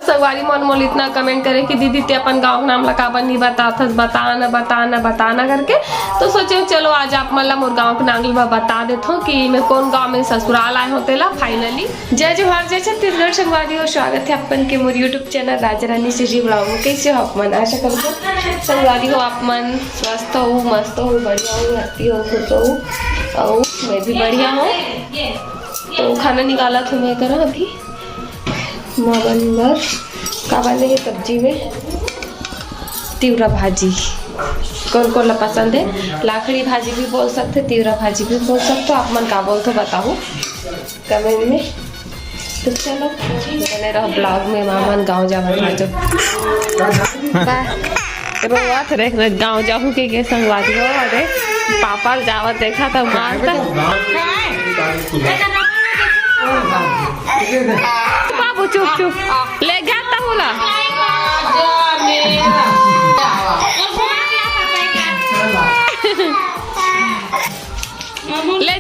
संगवारी मन मोल इतना कमेंट करे कि दीदी ते अपन गाँव नाम ला काबर नहीं बताना करके, तो सोचे चलो आज आप मतलब मोर गाँव के नाम ला बता देता हूँ कि मैं कौन गाँव में ससुराल आए होते ला फाइनली। जय जोहार जय छत्तीसगढ़ संगवारी हो, स्वागत है अपन के मोर यूट्यूब चैनल राजा रानी से जी ब्लॉग में। कैसे हो आप मन? आशा करते संगवारी हो आप मन स्वस्थ हो, मस्त हो, बढ़िया हो, हंसती हो, खुश हो और मैं भी बढ़िया हूँ। तो खाना निकाला तो मैं करा अभी नवंबर का बने है सब्जी में तिवरा भाजी। कौन कौन ला पसंद है? लाखड़ी भाजी भी बोल सकते, तिवरा भाजी भी बोल सकते हो। आप मन का बोल तो बताओ कमेंट में। तो चलो बने रहो ब्लॉग में। मामन गाँव जावा जो रोवत रे गाँव जाऊँ के संगवारी हो। अरे पापा जावत देखा था मारता बाबू चुप चुप ले जाता हूँ ला ले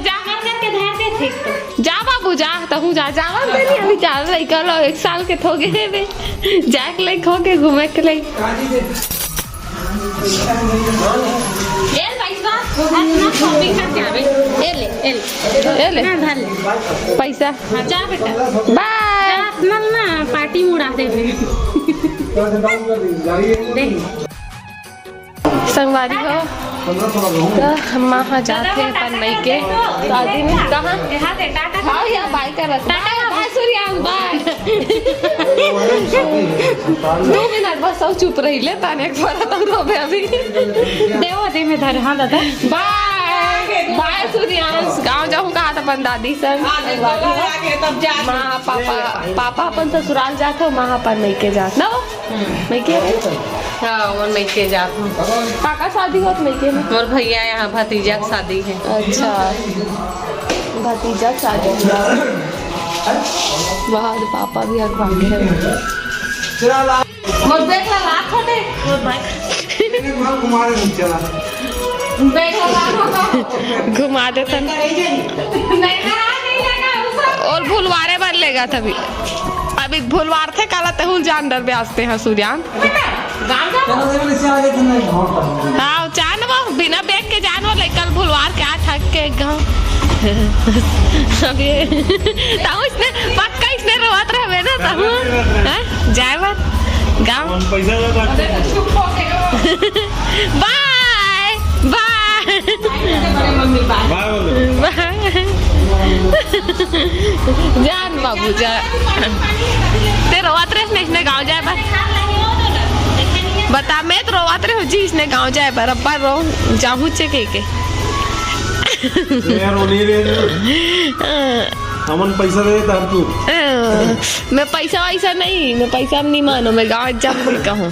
जा बाबू जा तहू जा अभी चाल लड़का लो 1 साल के थोगे रे जाक ले खो के घूमे के ले पैसा बाय ना पार्टी मुड़ा दे संगवारी हो। तो हम वहाँ जाते हैं अपन मई के शादी में। कहाँ? हाँ यार बाय कर बाय सूर्यान बाय 2 मिनट बस सब चुप रही ले ताने एक बार तो रोबे अभी देवा दे में धर। हाँ दादा बाय सूर्यांश। गाँव जाऊँ कहा था अपन दादी संग माँ पापा अपन ससुराल जाते हो, माँ अपन मई के जात ना मई के। हाँ मई के जात हूँ। काका शादी हो मई के में? और भैया यहाँ भतीजा की शादी है। अच्छा भतीजा की शादी बहुत पापा भी हक भागे हैं। घुमा देता और भूलवारे बन लेगा तभी। अभी भूलवार थे काला तहुल जान डर ब्याजते हैं सूर्यान। हाँ जानवो बिना बैग के जानवो लेकर भूलवार के आ थक के गाँव इसने पक्का इसने रोत रहे ना तहु जाए बात गाँव। बाय बाय जान बाबू जा ते रोत रहे इसने गाँव जाए बात बता। मैं तो रोवात रहे हो जी इसने गाँव जाए पर अब्बा रो जाहू चे के हमन पैसा दे तार तू। मैं पैसा वैसा नहीं मानो, मैं गाँव जब कहूँ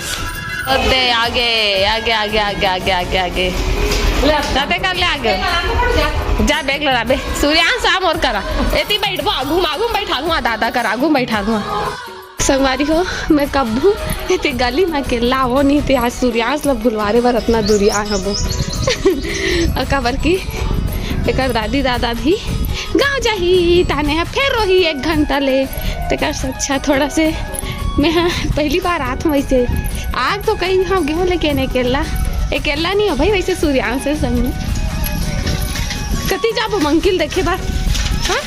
आगे आगे आगे आगे आगे आगे आगे दादे कर ले आगे जा बैग लड़ा बे सूर्यान शाम और करा एती बैठ घूम बैठा दूँ दादा कर आगू बैठा दूँ। संगवारी हो मैं कब्बू ते गली में के लाओ नहीं थे आज सूर्यास लब भुलवारे बर इतना दूरी आए हबो और कबर की एक दादी दादा भी गाँव जाही ताने है फिर रोही 1 घंटा ले तेकर अच्छा थोड़ा से मैं हाँ पहली बार आत हूँ वैसे आग तो कहीं हाँ गेहूँ लेके नहीं अकेला नहीं हो भाई वैसे सूर्यान से संग में कति जाबो मंकिल देखे बार। हाँ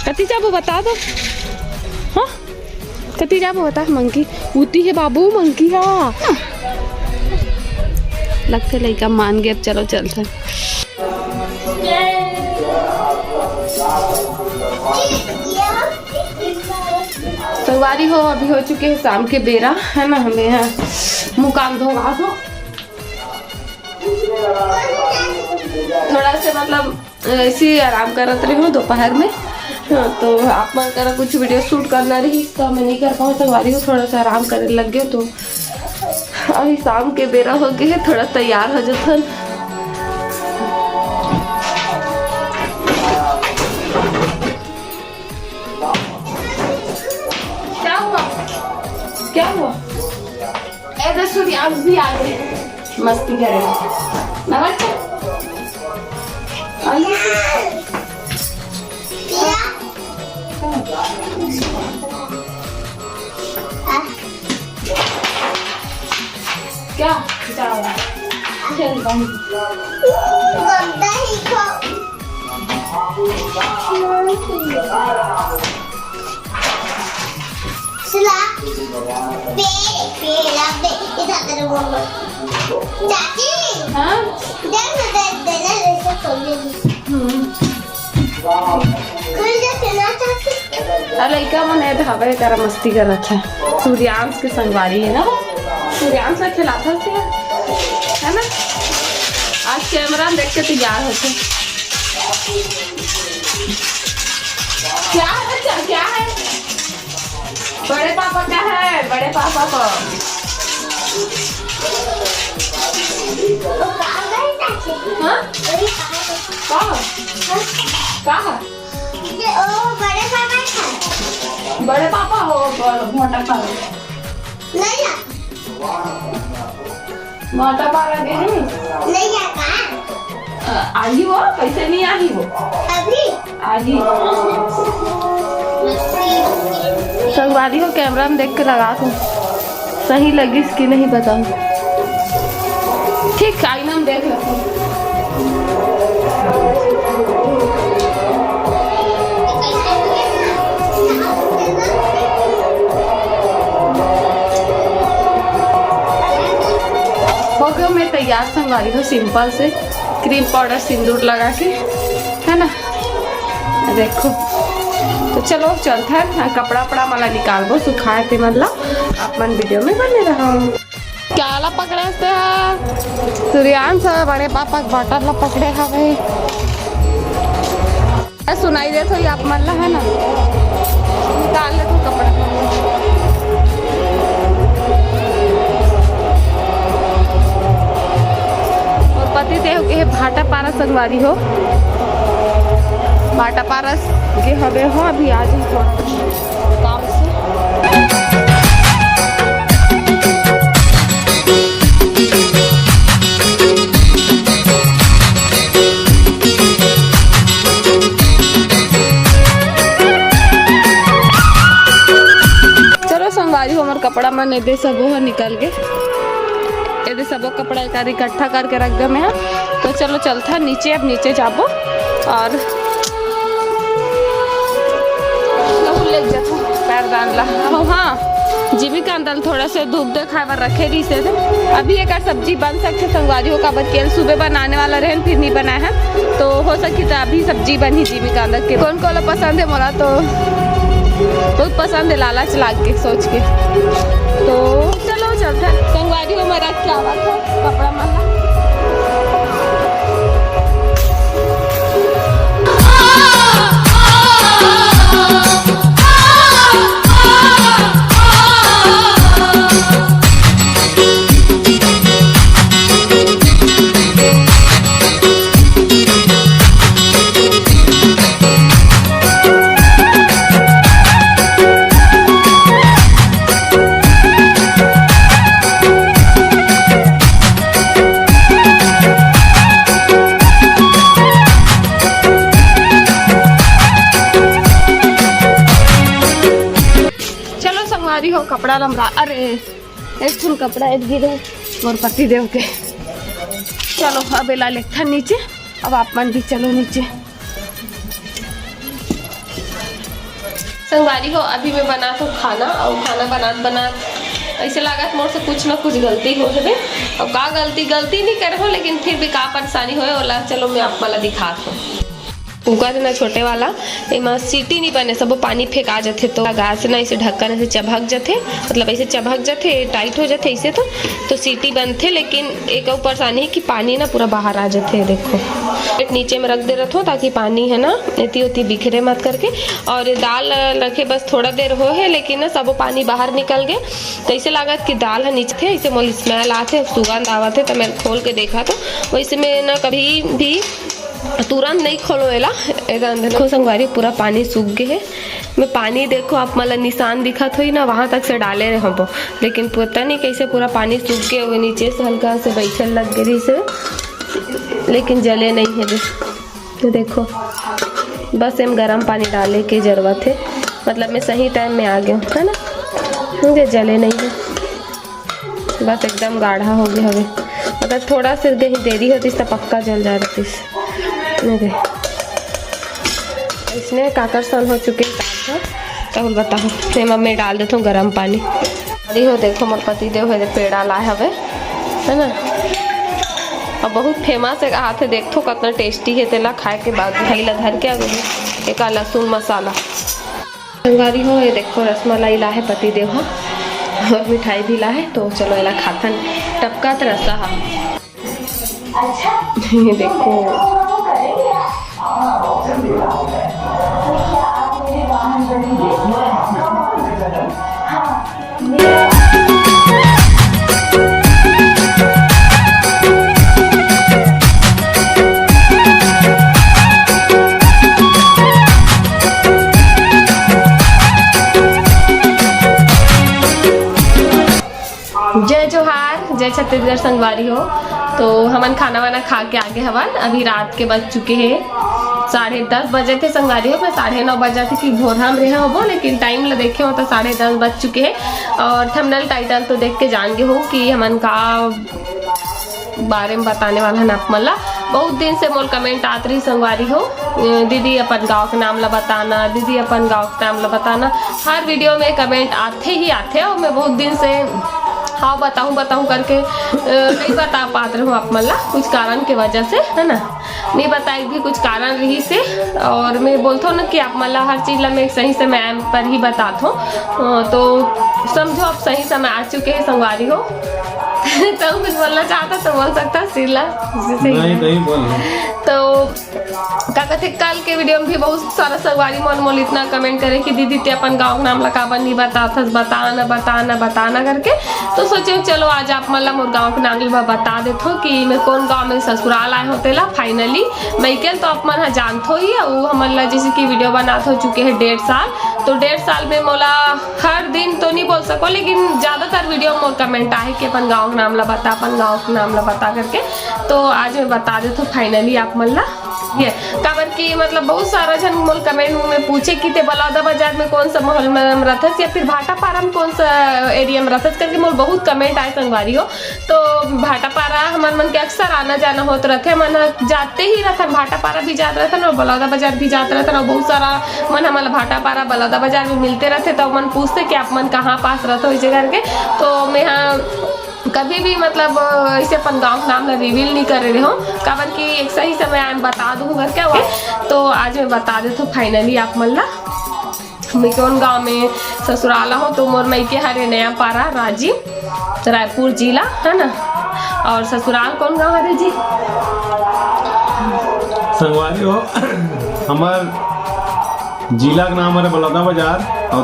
कति जाबो बता दो। हाँ कति जाबो बता मंकी उती है बाबू मंकी। हाँ लगते लड़का मान गए। अब चलो चलते संगवारी हो। अभी हो चुके हैं शाम के बेरा है ना, हमें यहाँ मुँह काम धोगा दो थोड़ा से मतलब ऐसे आराम करते रही हूँ दोपहर में। तो आप मन करा कुछ वीडियो शूट करना रही तो मैं नहीं कर पाऊँ। संगवारी हो थोड़ा सा आराम करने लग गए तो अभी शाम के बेरा हो गए है, थोड़ा तैयार हो जाता। क्या हुआ ऐसा सूर्यास भी आ गए मस्ती करेगा क्या लड़का मन ढाबे कर मस्ती कर अच्छा सूर्यांश के संगवारी है ना सूर्यांश से खिलाता है ना। आज कैमरा देख के तैयार होते क्या है बच्चा क्या है बड़े पापा का है बड़े पापा को हाँ कहाँ बड़े पापा हो मोटा पापा मोटा पापा के नहीं आई वो कैसे नहीं आई वो अभी आई संगवारी को कैमरा में देख के लगा दूं सही लगी इसकी नहीं बताऊं ठीक आईना में देख रखो हो गया मैं तैयार संगवारी को सिंपल से क्रीम पाउडर सिंदूर लगा के है ना देखो तो चलो चलता है कपड़ा वपड़ा मला निकाल दो सुखाए थे मतलब अपन वीडियो में बने रहा क्या ला पकड़े थे सूर्यांश बड़े पापा बटर ला पकड़े हवे सुनाई दे तो आप मन ला है ना निकाल ले तो कपड़ा और पति देव के भाटा पारा संगवारी हो भाटा पारस के हवे हो अभी आज काम से चलो संगवारी हो हमार कपड़ा मन दे सब हो निकल के ये सबो कपड़ा एक इकट्ठा करके रख दो मैं तो चलो चलता नीचे अब नीचे जाबो और पैर डाल ला हाँ जीवी का अंदर थोड़ा से धूप दे खाए बार रखे रही से अभी एक सब्जी बन सकते संगवारी हो का बकेल सुबह बनाने वाला रहे फिर नहीं बनाया है तो हो सकी तो अभी सब्जी बनी जीवी का अंदर के कौन को पसंद है मोला तो बहुत पसंद है लालच लाग के सोच के तो चलो चलता है संगवारी हो मेरा क्या बात है कपड़ा माला हो कपड़ा लमरा अरे एक फुल कपड़ा एक गिरे और पति देव के चलो अब ला लेखा नीचे अब आप मन भी चलो नीचे संगवारी हो अभी मैं बना तो खाना और खाना बना ऐसे लागत मोर से कुछ ना कुछ गलती हो जाए और का गलती नहीं करे हो लेकिन फिर भी का परेशानी हो ओला चलो मैं आप वाला दिखा दूँ कुकर ना छोटे वाला एमा सीटी नहीं बने सब पानी फेंका जाते तो गैस ना ऐसे ढक्कन ऐसे चबक जाते मतलब ऐसे चबक जाते टाइट हो जाते ऐसे तो सीटी बनते लेकिन एक और परेशानी है कि पानी ना पूरा बाहर आ जाते देखो एक नीचे में रख दे रहा हो ताकि पानी है ना इतनी उतनी बिखरे मत करके और दाल रखे बस थोड़ा देर हो है लेकिन ना सब पानी बाहर निकल गए तो ऐसे लागत कि दाल है नीचे थे ऐसे मोल स्मेल आते सुगंध आवाते तो मैं खोल के देखा तो वैसे में ना कभी भी तुरंत नहीं खोलोला देखो संगवारी पूरा पानी सूख गए है मैं पानी देखो आप मतलब निशान दिखत हुई ना वहाँ तक से डाले रहे हम लेकिन पता नहीं कैसे पूरा पानी सूख गए हुए नीचे से हल्का से बैठल लग गई से लेकिन जले नहीं है तो देखो बस हम गर्म पानी डाले के जरूरत है मतलब मैं सही टाइम में आ गया है ना मुझे जले नहीं है बस एकदम गाढ़ा हो गया हवे। अगर थोड़ा सा देरी होती तो पक्का जल जा रही। इसने काकर सन हो चुके तो बताओ से मम्मी डाल देता हूँ गर्म पानी। अरे हो देखो मोर पति देव है पेड़ा लाए हवे है ना, और बहुत फेमस है हाथ देखो कितना टेस्टी है। तेला खाए के बाद भाई ला धर के आ गए एक लहसुन मसाला संगवारी हो। ये देखो रसमलाई ला है पति देव और मिठाई भी ला है। तो चलो इला खाथन टपका रसा हा। ये देखो जय जोहार, जय छत्तीसगढ़ संगवारी हो। तो हमन खाना वाना खा के आगे हवन। अभी रात के बज चुके हैं 10:30 बजे थे संगवारी हो। मैं 9:30 बजा थी कि भोर हम रहे हो, लेकिन टाइम ला देखे हो तो 10:30 बज चुके हैं। और थंबनेल टाइटल तो देख के जान गए हो कि हमन का बारे में बताने वाला है आप मला। बहुत दिन से मोल कमेंट आत रही संगवारी हो, दीदी अपन गांव के नाम ला बताना, दीदी अपन गांव के नाम ला बताना। हर वीडियो में कमेंट आते ही आते और मैं बहुत दिन से हाँ बताऊँ करके नहीं बता पाते हूँ आप मला, कुछ कारण के वजह से है ना। नहीं बताई भी कुछ कारण रही से। और मैं बोलता हूँ ना कि आप मला हर चीज़ ला मैं सही समय पर ही बताता हूँ। तो समझो आप सही समय आ चुके हैं संगवारी हो। तो कुछ बोलना चाहता तो बोल सकता सिला नहीं बोल। तो क्या कहते कल के वीडियो में भी बहुत सारा संगवारी मोल इतना कमेंट करे कि दीदी ते अपन गाँव का नाम लगा नहीं बताना करके। तो सोचे चलो आज आप मतलब मोर गाँव के नाम बता देते हो कि मैं कौन गाँव में ससुराल आए होते ला। फाइनली मैं तो आप मन जानते हो ही वो हमारा जैसे कि वीडियो बनाते हो चुके हैं 1.5 साल। तो 1.5 साल में मोला हर दिन तो नहीं बोल सको, लेकिन ज़्यादातर वीडियो में कमेंट आए कि अपन गाँव का नाम ला बता, अपन गाँव का नाम ला बता करके। तो आज मैं बता देता हूँ फाइनली आप मला ये काबर की मतलब बहुत सारा जन मोल कमेंट में पूछे कि ते बलौदा बाजार में कौन सा महल में रहथस या फिर भाटापारा में कौन सा एरिया में रहथस करके मोल बहुत कमेंट आए संगवारी हो। तो भाटापारा हमारे मन के अक्सर आना जाना होते रहते, मन जाते ही रहथन, भाटापारा भी जाते रहथन और बलौदा बाजार भी जाते रहथन। और बहुत सारा मन हमारा भाटापारा बलौदा बाजार में मिलते रहते। तो मन पूछते कि आप मन कहाँ पास रहते हो इस जगह के। तो मैं यहाँ कभी भी मतलब इसे अपन गाँव नाम ला रिवील नहीं कर रहे हो, काबर कि एक सही समय आए बता दूँ घर क्या हुआ। तो आज मैं बता देता हूँ फाइनली आप मल्ला मैं कौन गाँव में ससुराला हूँ। तो मोर मई के हरे नया पारा राजीव रायपुर जिला है ना। और ससुराल कौन गाँव हरे जी संगवारी हो? हमार जिला का नाम है बलौदा बाजार और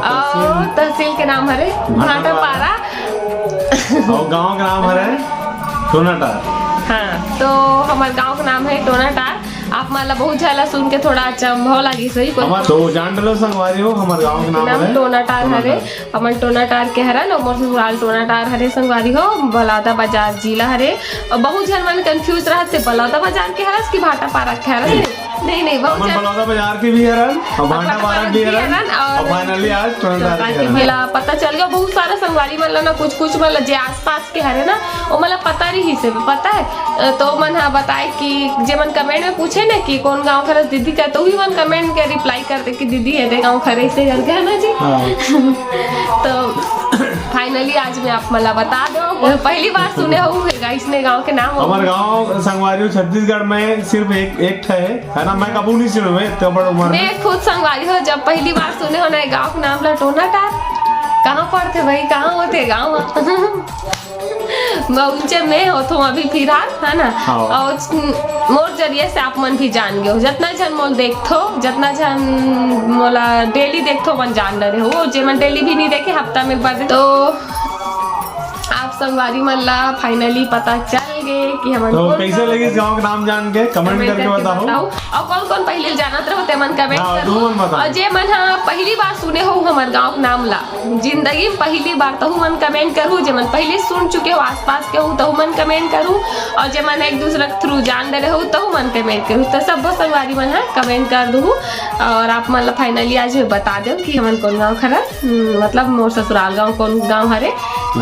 तहसील के नाम हरे भाटापारा और गांव का नाम है टोनाटार। हाँ, तो हमारे गांव का नाम है टोनाटार। आप माला बहुत झाला सुन के थोड़ा अचंभव लगी सही कोई तो जान लो संगवारी हो हमारे गांव का नाम है टोनाटार हरे। हमारे टोनाटार के हरन और मोर ससुराल टोनाटार हरे संगवारी हो, बलौदा बाजार जिला हरे। और बहुत जन मन कंफ्यूज रहते बलौदा बाजार के हरस की भाटापारा के हरस। नहीं बहुत बलौदा बाजार की भी हरन और भाटापारा की हरन और फाइनली आज टोनाटार की हरन। मेला पता चल गया बहुत सारा संगवारी मतलब ना कुछ मतलब जे आसपास के हरे ना वो मतलब पता नहीं से पता है। तो मन हाँ बताए कि जे मन कमेंट में पूछे ना कि कौन गाँव खरस दीदी का, तो ही मन कमेंट के रिप्लाई करते कि दीदी है दे गाँव खरे से करके है ना जी। तो फाइनली आज मैं आप मला बता दो पहली बार सुने हो इसने गाँव के नाम। हमारे गाँव संगवारी छत्तीसगढ़ में सिर्फ एक है ना। मैं कबू नहीं सुने मैं खुद संगवारी हो जब पहली बार सुने हो ना गाँव का नाम ला टोनाटार। कहाँ पढ़ते भाई कहाँ होते गाँव ऊंचे में हो तो अभी फिलहाल है ना। और मोर जरिए से आप मन भी जान गए हो, जितना जन मोल देखो जितना जन मोला डेली देखो मन जान रहे हो, जे मन डेली भी नहीं देखे हफ्ता में एक बार। तो आप संगवारी मल्ला फाइनली पता चल गए कि हम तो कैसे लगी इस गांव का नाम जान के कमेंट करके बताओ। और कौन कौन पहले जानत रहो ते मन कमेंट करो। और जे मन हाँ पहली बार सुने हो हमारे गांव का नाम ला जिंदगी में पहली बार तो मन कमेंट करूँ। जे मन पहले सुन चुके हो आसपास के हो तो मन कमेंट करूँ, और जे मन एक दूसरे के थ्रू जान रहे हो तो मन कमेंट करूँ। तो सब संगवारी मन है कमेंट कर दूँ। और आप मतलब फाइनली आज मैं बता दो कि हमन कौन गाँव खरा मतलब मोर ससुराल गाँव कौन गाँव हरे।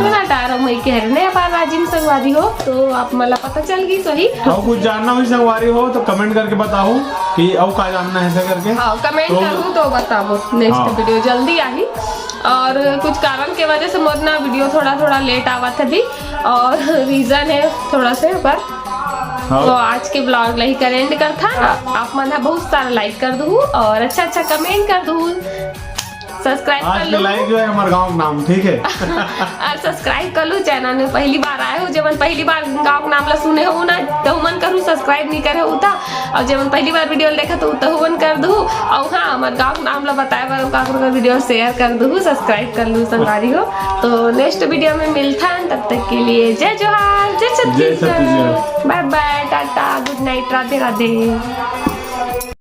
ना टारो मैं कह रहे बार राजिम संगवारी हो तो आप मला पता चल गई सही। और कुछ जानना हुई संगवारी हो तो कमेंट करके बताओ कि अब का जानना है ऐसा करके। हाँ कमेंट तो, करूँ तो बताओ हाँ। नेक्स्ट वीडियो जल्दी आई। और कुछ कारण के वजह से मोरना वीडियो थोड़ा लेट आवा था भी और रीजन है थोड़ा से पर हाँ। तो आज के ब्लॉग लही करेंट कर था। आप मना बहुत सारा लाइक कर दू और अच्छा कमेंट कर दू, सब्सक्राइब आज कर के लो लाइक जो है हमारे गाँव का नाम, ठीक है। और सब्सक्राइब कर लो चैनल में पहली बार आए हो जब पहली बार गाँव का नाम ला सुने हो ना तो मन करूँ सब्सक्राइब नहीं करे होता और जब पहली बार वीडियो देखा तो मन कर दू और हाँ हमारे गाँव का नाम ला बताए बार का वीडियो शेयर कर दू सब्सक्राइब कर लूँ संगारी हो। तो नेक्स्ट वीडियो में मिलता है, तब तक के लिए जय जोहार, जय Chhattisgarh, bye bye, tata, good night, Radhe Radhe.